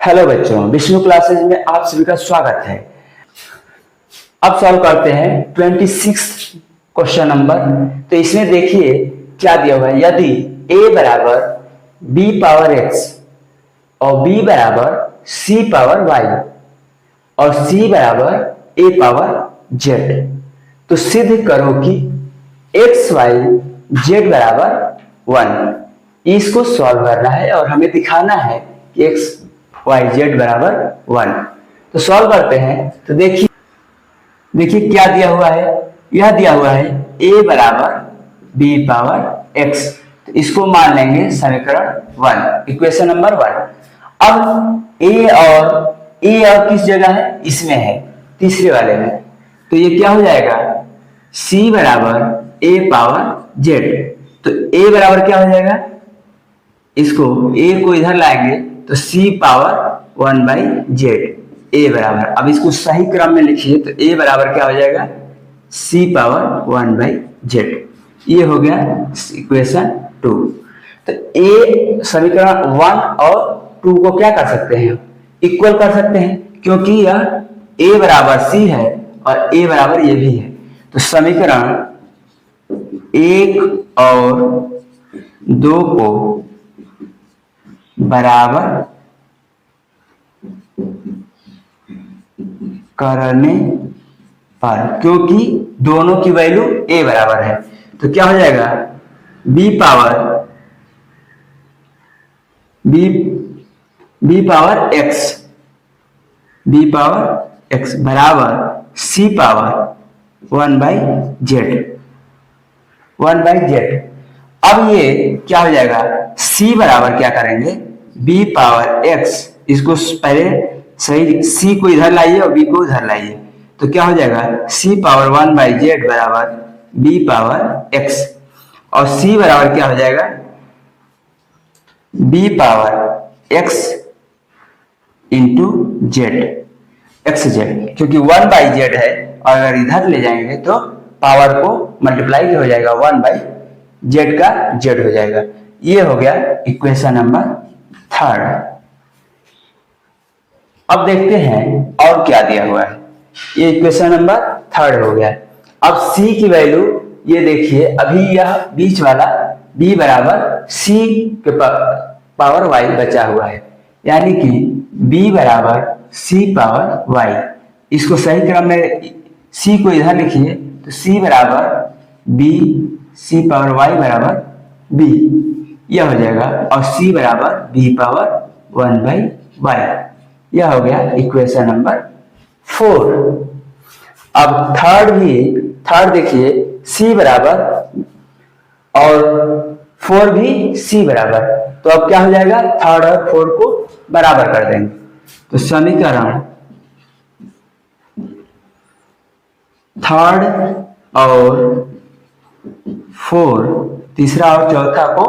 Hello बच्चों, Vishnu classes में आप सभी का स्वागत है। अब सॉल्व करते हैं 26 क्वेश्चन नंबर। तो इसमें देखिए क्या दिया हुआ है। यदि a बराबर b पावर x और b बराबर c पावर y और c बराबर a पावर z, तो सिद्ध करो कि x y z बराबर 1। इसको सॉल्व करना है और हमें दिखाना है कि x y z बराबर 1। तो सॉल्व करते हैं। तो देखिए क्या दिया हुआ है। यह दिया हुआ है a बराबर b पावर x, तो इसको मान लेंगे समीकरण 1, इक्वेशन नंबर 1। अब a और किस जगह है, इसमें है, तीसरे वाले में। तो ये क्या हो जाएगा, c बराबर a पावर z। तो a बराबर क्या हो जाएगा, इसको a को इधर लाएंगे तो c पावर 1/z a बराबर। अब इसको सही क्रम में लिखिए तो a बराबर क्या हो जाएगा, c पावर 1/z। ये हो गया इक्वेशन 2। तो a समीकरण 1 और 2 को क्या कर सकते हैं, इक्वल कर सकते हैं, क्योंकि यह a बराबर c है और a बराबर ये भी है। तो समीकरण 1 और 2 को बराबर करने पर, क्योंकि दोनों की वैल्यू a बराबर है, तो क्या हो जाएगा, b पावर x बराबर c पावर 1/z। अब ये क्या हो जाएगा, c बराबर क्या करेंगे, b पावर x, इसको पहले सही c को इधर लाइए और b को इधर लाइए, तो क्या हो जाएगा, c पावर 1/z बराबर b पावर x, और c बराबर क्या हो जाएगा, b power x into xz, क्योंकि 1/z है और अगर इधर ले जाएंगे तो पावर को मल्टीप्लाई हो जाएगा, 1/z का z हो जाएगा। ये हो गया इक्वेशन नंबर 3। अब देखते हैं और क्या दिया हुआ है। ये इक्वेशन नंबर 3 हो गया। अब c की वैल्यू ये देखिए, अभी यह बीच वाला b बराबर c के पावर y बचा हुआ है, यानी कि b बराबर c पावर y। इसको सही क्रम में c को इधर लिखिए तो c बराबर b, c पावर y बराबर b, यह हो जाएगा, और c बराबर b पावर 1/y। यह हो गया इक्वेशन नंबर 4। अब थर्ड देखिए, c बराबर और 4 भी c बराबर, तो अब क्या हो जाएगा, थर्ड और 4 को बराबर कर देंगे। तो समीकरण 3 और 4, तीसरा और चौथा को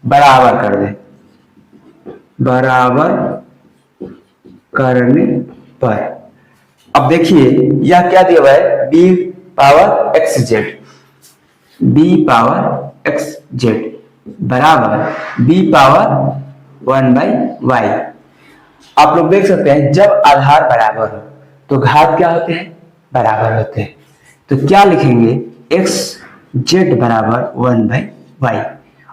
बराबर कर दें। बराबर करने पर अब देखिए यह क्या दिया हुआ है, b पावर xz बराबर b पावर 1/y। आप लोग देख सकते हैं जब आधार बराबर हो तो घात क्या होते हैं, बराबर होते हैं। तो क्या लिखेंगे, xz बराबर 1/y,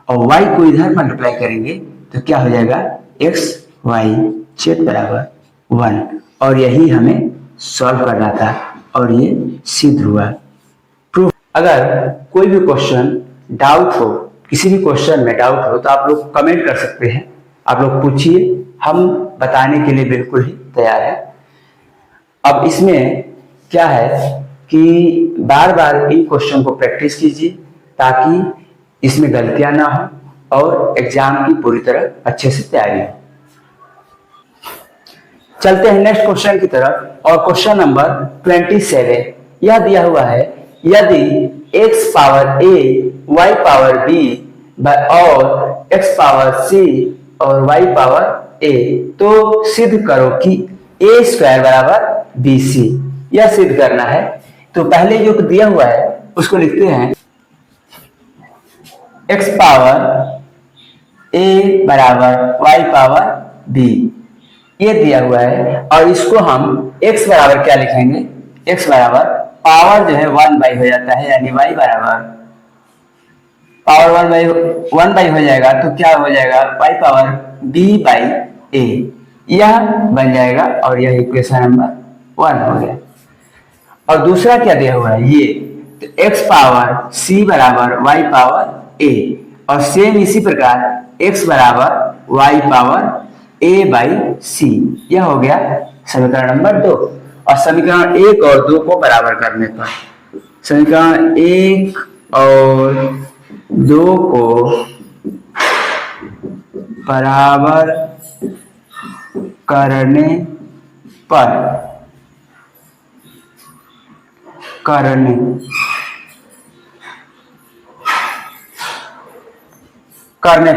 और y को इधर मल्टीप्लाई करेंगे तो क्या हो जाएगा, xyz बराबर 1। और यही हमें सॉल्व करना था और ये सिद्ध हुआ। प्रूफ। अगर कोई भी क्वेश्चन डाउट हो, किसी भी क्वेश्चन में डाउट हो, तो आप लोग कमेंट कर सकते हैं, आप लोग पूछिए, हम बताने के लिए बिल्कुल ही तैयार है। अब इसमें क्या है कि बार बार इन क्वेश्चन को प्रैक्टिस कीजिए ताकि इसमें गलतियां ना हो और एग्जाम की पूरी तरह अच्छे से तैयारी हो। चलते हैं नेक्स्ट क्वेश्चन की तरफ, और क्वेश्चन नंबर 27। यह दिया हुआ है, यदि x power a y power b और x पावर c और y पावर a, तो सिद्ध करो कि a² बराबर bc। यह सिद्ध करना है। तो पहले जो दिया हुआ है उसको लिखते हैं, x पावर a बराबर y पावर b ये दिया हुआ है और इसको हम x बराबर क्या लिखेंगे, x बराबर पावर जो है 1 बाई हो जाता है, यानी y बराबर पावर 1 बाई हो जाएगा तो क्या हो जाएगा, y power b by a, यह बन जाएगा और यह इक्वेशन नंबर 1 हो गया। और दूसरा क्या दिया हुआ है ये, तो x पावर c बराबर y पावर a, और सेम इसी प्रकार x बराबर y power a by c, यह हो गया समीकरण नंबर 2। और समीकरण 1 और 2 को बराबर करने पर, समीकरण 1 और 2 को बराबर करने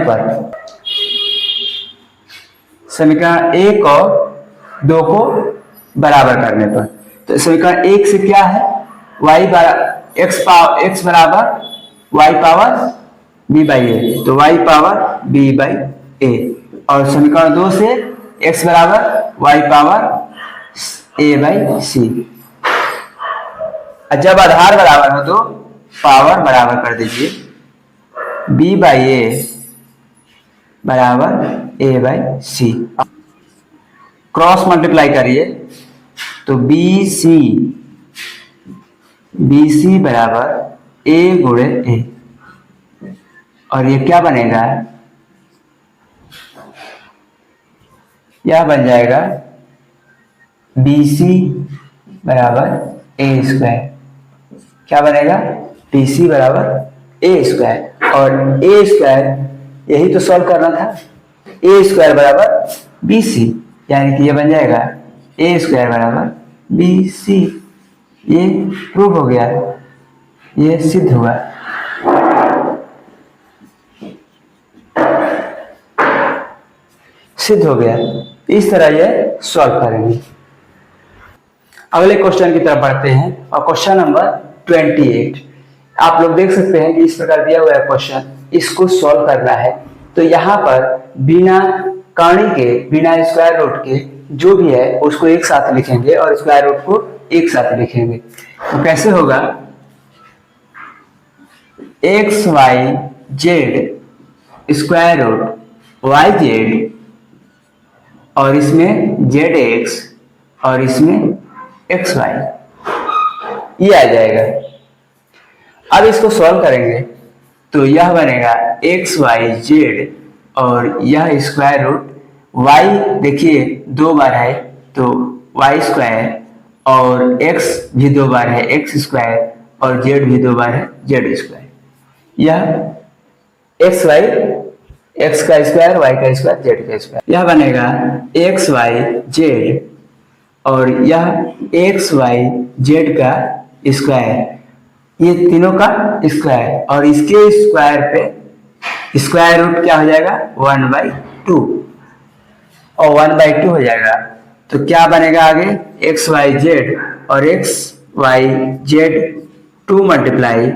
पर समीकरण 1 और 2 को बराबर करने पर, तो समीकरण 1 से क्या है, x बराबर y पावर b बाई ए, तो y पावर b बाई ए, और समीकरण 2 से x बराबर y power a by c। जब आधार बराबर हो तो पावर बराबर कर दीजिए, b बाई ए बराबर a by c, cross multiply करिए तो BC बराबर a गुणे a, और ये क्या बनेगा, यह बन जाएगा BC बराबर a स्क्वायर, क्या बनेगा, BC बराबर a स्क्वायर, और a स्क्वायर यही तो सॉल्व करना था, a स्क्वायर बराबर BC, यानी कि ये बन जाएगा a स्क्वायर बराबर BC। ये प्रूव हो गया, ये सिद्ध हुआ। सिद्ध हो गया। इस तरह ये सॉल्व करेंगे। अगले क्वेश्चन की तरफ बढ़ते हैं और क्वेश्चन नंबर 28। आप लोग देख सकते हैं कि इस प्रकार दिया हुआ है क्वेश्चन, इसको सॉल्व करना है। तो यहाँ पर बिना कर्ण के, बिना स्क्वायर रूट के जो भी है उसको एक साथ लिखेंगे और स्क्वायर रूट को एक साथ लिखेंगे। तो कैसे होगा, X Y Z square root Y Z, और इसमें जेड एक्स और इसमें एक्स वाई, ये आ जाएगा। अब इसको सॉल्व करेंगे तो यह बनेगा एक्स वाई जेड, और यह स्क्वायर रूट वाई देखिए 2 बार है तो वाई स्क्वायर, और एक्स भी 2 बार है एक्स स्क्वायर, और जेड भी 2 बार है जेड स्क्वायर। यह एक्स वाई, एक्स का स्क्वायर वाई का स्क्वायर जेड का स्क्वायर, यह बनेगा एक्स वाई जेड, और यह एक्स वाई जेड का स्क्वायर, ये तीनों का स्क्वायर, और इसके स्क्वायर पे स्क्वायर रूट क्या हो जाएगा 1/2, और 1/2 हो जाएगा। तो क्या बनेगा आगे, एक्स वाई जेड और एक्स वाई जेड 2 मल्टीप्लाई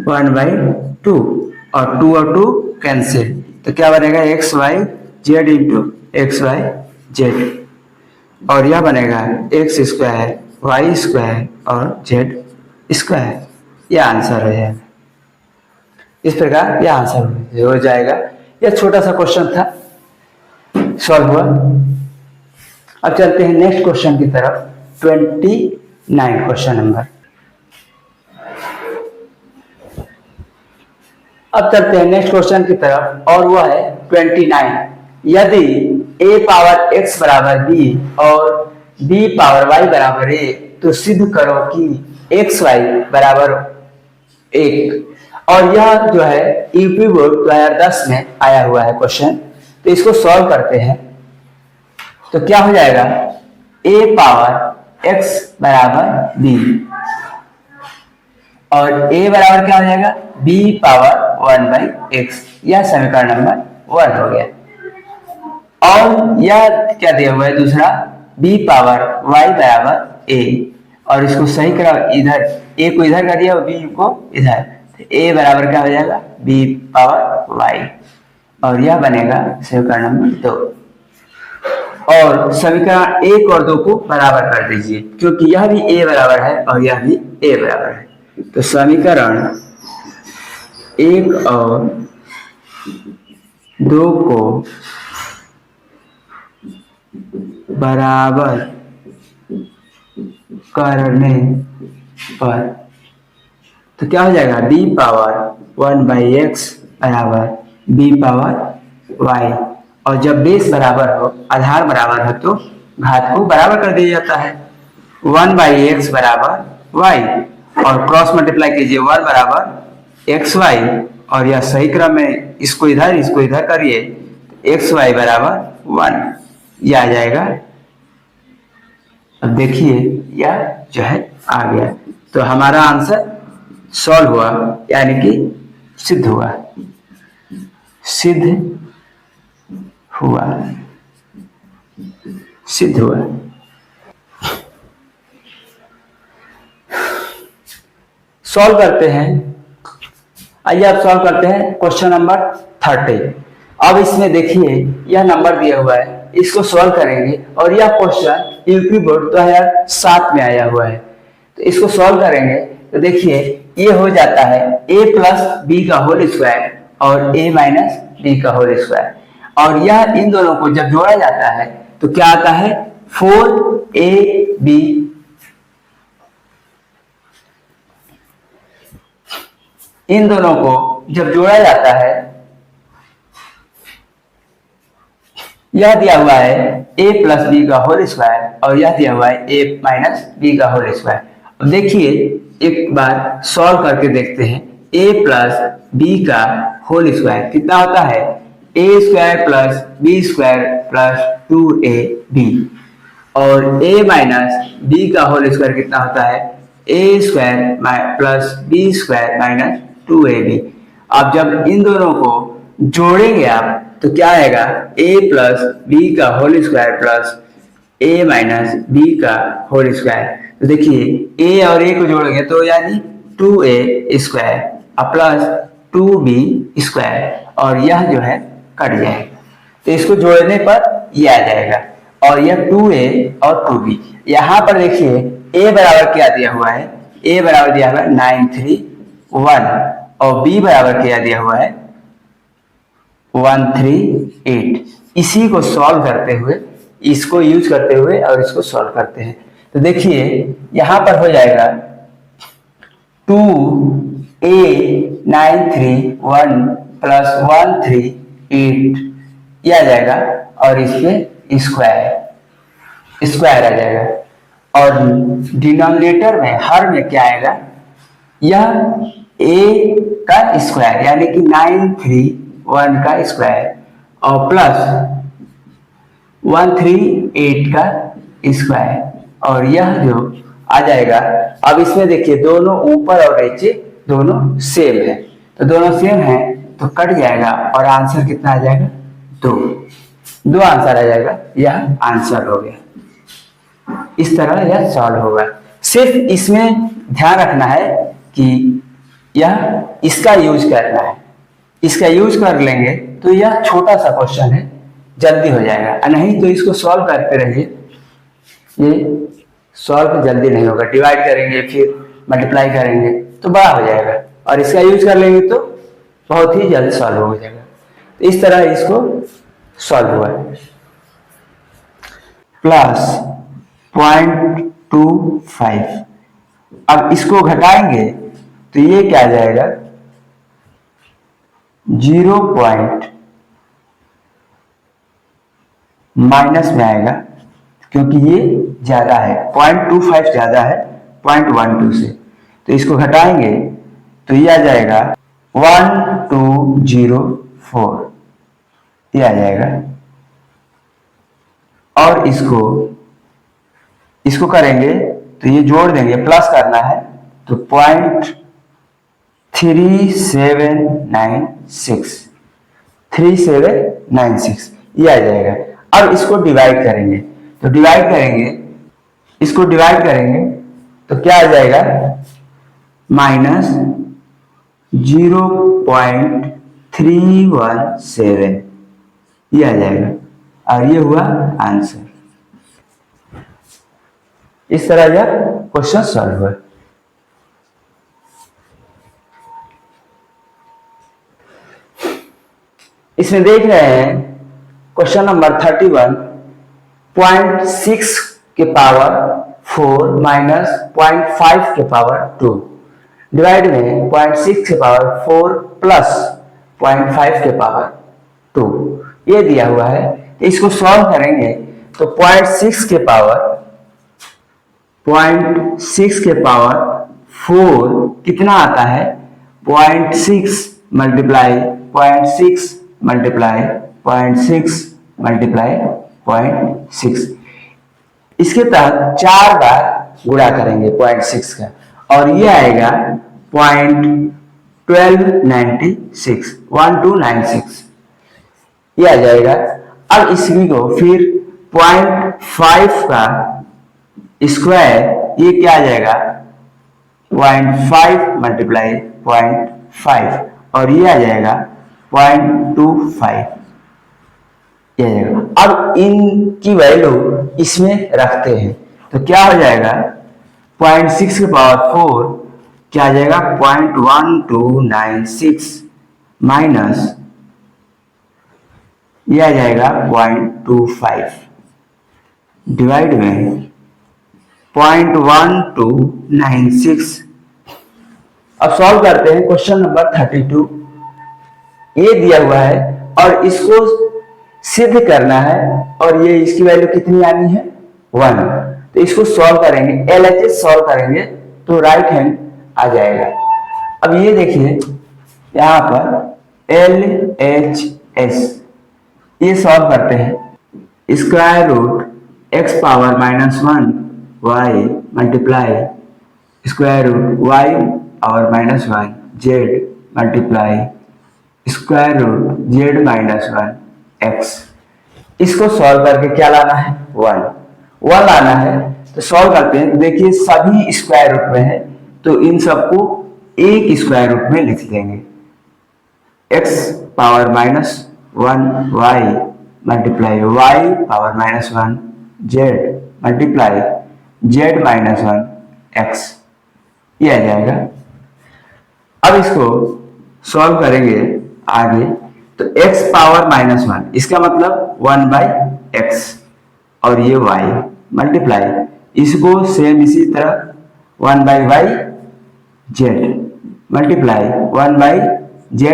1/2, और 2 कैंसिल, तो क्या बनेगा X Y Z into X Y Z, और यह बनेगा एक्स स्क्वायर वाई स्क्वायर और जेड स्क्वायर। यह आंसर हो जाएगा। इस प्रकार यह आंसर हो जाएगा। यह छोटा सा क्वेश्चन था, सॉल्व हुआ। अब चलते हैं नेक्स्ट क्वेश्चन की तरफ, 29 क्वेश्चन नंबर। अब चलते हैं नेक्स्ट क्वेश्चन की तरफ, और वह है 29। यदि a पावर x बराबर b और b पावर y बराबर a, तो सिद्ध करो कि x y बराबर 1। और यह जो है यूपी बोर्ड 2010 में आया हुआ है क्वेश्चन। तो इसको सॉल्व करते हैं तो क्या हो जाएगा, a पावर x बराबर b, और a बराबर क्या हो जाएगा, b पावर 1/x। यह समीकरण नंबर 1 हो गया। और यह क्या दिया हुआ है दूसरा, b पावर y बराबर a, और इसको सही करा, इधर a को इधर कर दिया और b को इधर, तो a बराबर क्या हो जाएगा, b पावर y, और यह बनेगा समीकरण नंबर 2। और समीकरण 1 और 2 को बराबर कर दीजिए, क्योंकि यह भी a बराबर है और यह भी a बराबर है। तो समीकरण 1 और 2 को बराबर करने पर तो क्या हो जाएगा, b पावर 1/x बराबर b पावर y। और जब बेस बराबर हो, आधार बराबर हो, तो घात को बराबर कर दिया जाता है। 1/x बराबर y और क्रॉस मल्टीप्लाई कीजिए, 1 बराबर xy और यह सही क्रम में इसको इधर करिए, xy बराबर 1 यह आ जाएगा। अब देखिए यह जो है आ गया, तो हमारा आंसर सॉल्व हुआ, यानी कि सिद्ध हुआ, सिद्ध हुआ, सिद्ध हुआ। सॉल्व करते हैं, आइए अब सॉल्व करते हैं क्वेश्चन नंबर 30। अब इसमें देखिए यह नंबर दिया हुआ है, इसको सॉल्व करेंगे और यह क्वेश्चन यूपी बोर्ड 2007 में आया हुआ है। तो इसको सॉल्व करेंगे तो देखिए ये हो जाता है a प्लस बी का होल स्क्वायर और a माइनस बी का होल स्क्वायर, और यह इन दोनों को जब जोड़ा जाता है तो क्या आता है 4ab। इन दोनों को जब जोड़ा जाता है, यह दिया हुआ है a प्लस बी का होल स्क्वायर और यह दिया हुआ है a माइनस बी का होल स्क्वायर। अब देखिए एक बार सॉल्व करके देखते हैं, a प्लस बी का होल स्क्वायर कितना होता है, a square plus B square plus 2ab, और a माइनस बी का होल स्क्वायर कितना होता है, a square plus B square minus 2ab। अब जब इन दोनों को जोड़ेंगे आप तो क्या आएगा, a प्लस बी का whole square plus a minus B का होल स्क्वायर। तो देखिए a और a को जोड़ेंगे तो यानी 2a square plus 2b square, और यह जो है कट जाएगा, तो इसको जोड़ने पर यह आ जाएगा, और यह 2a और 2b। यहाँ पर देखिए a बराबर क्या दिया हुआ है, a बराबर दिया हुआ है 931 और b बराबर क्या दिया हुआ है 138। इसी को सॉल्व करते हुए, इसको यूज करते हुए और इसको सॉल्व करते हैं, तो देखिए यहां पर हो जाएगा 2a931 प्लस 138 यह आ जाएगा, और इसमें स्क्वायर आ जाएगा, और डिनोमिनेटर में हर में क्या आएगा, यह a का स्क्वायर यानी कि 931 का स्क्वायर और प्लस 138 का स्क्वायर, और यह जो आ जाएगा। अब इसमें देखिए दोनों ऊपर और नीचे दोनों सेम है, तो दोनों सेम है तो कट जाएगा और आंसर कितना आ जाएगा, 2 आंसर आ जाएगा, यह आंसर हो गया। इस तरह यह सॉल्व होगा। सिर्फ इसमें ध्यान रखना है कि यह इसका यूज करना है, इसका यूज कर लेंगे तो यह छोटा सा क्वेश्चन है, जल्दी हो जाएगा, नहीं तो इसको सॉल्व करते रहिए, ये सॉल्व जल्दी नहीं होगा। डिवाइड करेंगे फिर मल्टीप्लाई करेंगे तो बड़ा हो जाएगा, और इसका यूज कर लेंगे तो बहुत ही जल्दी सॉल्व हो जाएगा। तो इस तरह इसको सॉल्व हुआ प्लस 0.25। अब इसको घटाएंगे तो ये क्या आ जाएगा 0 पॉइंट माइनस में आएगा, क्योंकि ये ज्यादा है, 0.25 ज्यादा है 0.12 से, तो इसको घटाएंगे तो ये आ जाएगा 1204 ये आ जाएगा, और इसको करेंगे तो ये जोड़ देंगे, प्लस करना है तो 0.3796 ये आ जाएगा। अब इसको डिवाइड करेंगे तो इसको डिवाइड करेंगे तो क्या आ जाएगा माइनस 0.317 ये आ जाएगा। और ये हुआ आंसर। इस तरह यह क्वेश्चन सॉल्व हुआ। इसमें देख रहे हैं क्वेश्चन नंबर 31, 0.6 के पावर 4 माइनस 0.5 के पावर 2 डिवाइड में 0.6 के पावर 4 प्लस 0.5 के पावर 2 ये दिया हुआ है। तो इसको सॉल्व करेंगे तो 0.6 के पावर 4 कितना आता है, 0.6 मल्टीप्लाई 0.6 मल्टीप्लाई 0.6 मल्टीप्लाई 0.6। इसके तहत 4 बार गुणा करेंगे 0.6 का और ये आएगा 1296 ये आ जाएगा। अब इसी को फिर 0.5 का स्क्वायर ये क्या आ जाएगा 0.5 मल्टीप्लाई 0.5 और ये आ जाएगा 0.25 ये आ जाएगा। अब इनकी वैल्यू इसमें रखते हैं तो क्या हो जाएगा 0.6 के पावर 4 क्या आ जाएगा 0.1296 माइनस ये आ जाएगा 0.25 डिवाइड में 0.1296। अब सॉल्व करते हैं क्वेश्चन नंबर 32। ये दिया हुआ है और इसको सिद्ध करना है और ये इसकी वैल्यू कितनी आनी है 1। तो इसको सॉल्व करेंगे, LHS सॉल्व करेंगे तो राइट हैंड आ जाएगा। अब ये देखिए यहाँ पर LHS ये सॉल्व करते हैं, square root x power -1 y multiply square root y power -1 z multiply square root z -1 x। इसको सॉल्व करके क्या लाना है 1 लाना है। तो सॉल्व करते हैं, देखिए सभी स्क्वायर रूट में है तो इन सबको एक स्क्वायर रूट में लिख देंगे। x power -1 y multiply y power -1 z multiply z -1 x ये आ जाएगा। अब इसको सॉल्व करेंगे आगे तो x पावर -1 इसका मतलब 1/x और ये y मल्टीप्लाई इसको सेम इसी तरह 1/y z multiply 1/z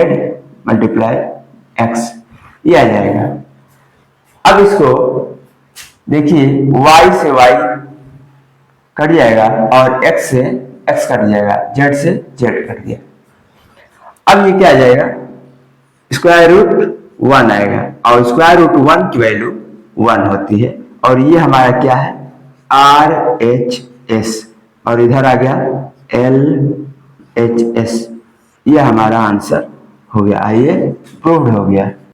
multiply x ये आ जाएगा। अब इसको देखिए y से y कट जाएगा और x से x कट जाएगा, z से z कट गया। अब ये क्या आ जाएगा स्क्वायर रूट 1 आएगा और स्क्वायर रूट 1 की वैल्यू 1 होती है और ये हमारा क्या है RHS और इधर आ गया LHS। ये हमारा आंसर हो गया। आइए प्रूव्ड हो गया।